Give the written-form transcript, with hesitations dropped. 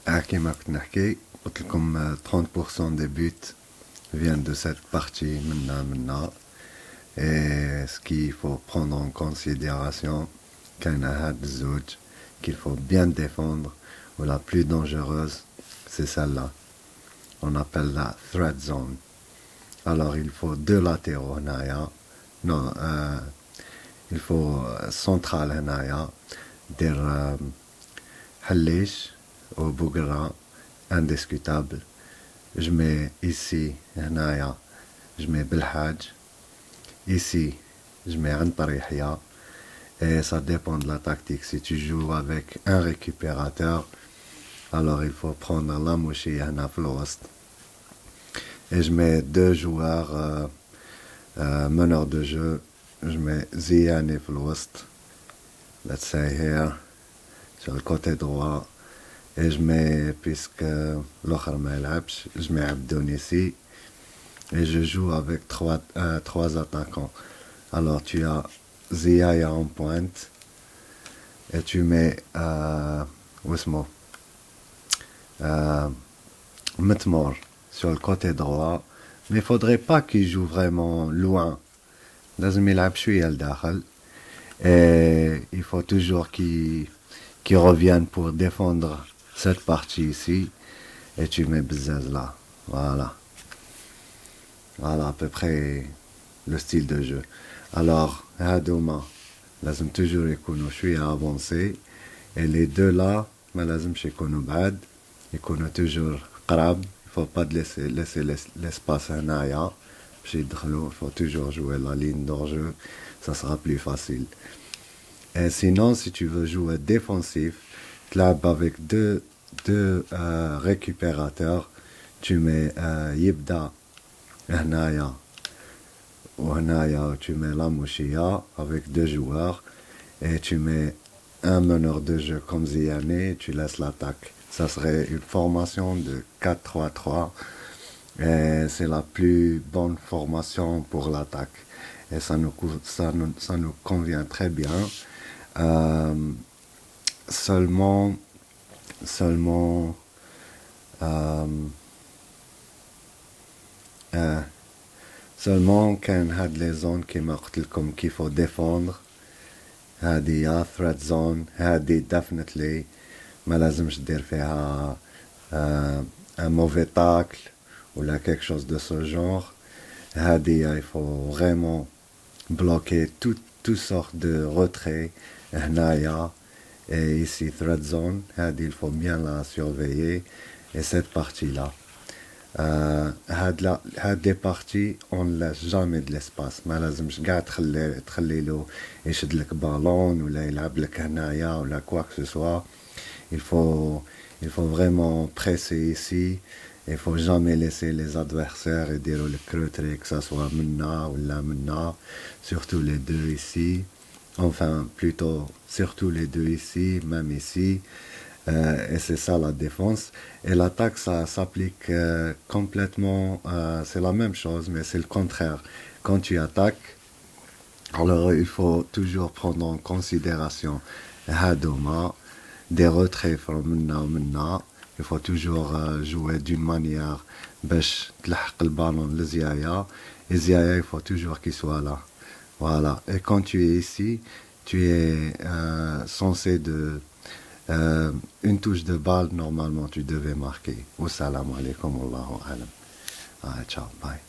كما كنت نحكي قلت لكم 30% des buts viennent de cette partie منا et ce qu'il faut prendre en considération كاين هاد الزوج qu'il faut bien défendre ou la plus dangereuse c'est celle-là on appelle la threat zone alors il faut deux latéraux هنايا non il faut central هنايا دير حليش au Bougra, indiscutable. Je mets ici, هنايا, je mets Belhadj. Ici, je mets Antarihia. Et ça dépend de la tactique. Si tu joues avec un récupérateur, alors il faut prendre la mouchi هنا في الوسط. Et je mets deux joueurs meneurs de jeu. Je mets Ziane في الوسط. Let's say here, sur le côté droit. Et je mets, puisque l'autre m'a je mets Abdoun ici. Et je joue avec trois attaquants. Alors tu as Ziaya en pointe. Et tu mets Metmor sur le côté droit. Mais il ne faudrait pas qu'il joue vraiment loin. لازم يلعب شوية لداخل. Et il faut toujours qu'il revienne pour défendre cette partie ici, et tu mets Bzaz là. Voilà. Voilà à peu près le style de jeu. Alors, Hadouma, لازم toujours يكونوا شوية avancés, et les deux là, ما لازمش يكونوا بعاد, يكونوا toujours قراب. Il faut pas laisser l'espace هنايا باش يدخلوا. Il faut toujours jouer la ligne d'enjeu, ça sera plus facile. Et sinon, si tu veux jouer défensif, club avec deux récupérateurs, tu mets Yibda Hnaya ou Hnaya, tu mets la Mouchia avec deux joueurs et tu mets un meneur de jeu comme Ziane, tu laisses l'attaque. Ça serait une formation de 4-3-3 et c'est la plus bonne formation pour l'attaque. Et ça nous convient très bien. Seulement كان هاد لي زون كيما قلت لكم qu'il faut défendre. هادي threat zone, هادي definitely ما لازمش دير فيها un mauvais tacle ou là quelque chose de ce genre. هادي il faut vraiment bloquer toutes sortes de retraits. هنايا et ici threat zone, il faut bien la surveiller. Et cette partie-là, des parties, on ne laisse jamais de l'espace. ما لازمش قاعد تخلي له يشد لك بالون ولا يلعب لك هنايا ولا quoi que ce soit. Il faut vraiment presser ici. Il faut jamais laisser les adversaires et dire le creutre, que ça soit Menna ou la Menna, surtout les deux ici. Enfin, plutôt, surtout les deux ici, même ici. Et c'est ça la défense. Et l'attaque, ça s'applique complètement, c'est la même chose, mais c'est le contraire. Quand tu attaques, alors il faut toujours prendre en considération Hadoma, des retraits from Menna ou Menna. Il faut toujours jouer d'une manière باش تلحق البالون لزيايا. Et Ziaya, il faut toujours qu'il soit là. Voilà. Et quand tu es ici, tu es censé de... une touche de balle, normalement, tu devais marquer. Wa salam alaikum, wallahu alam. Ciao, bye.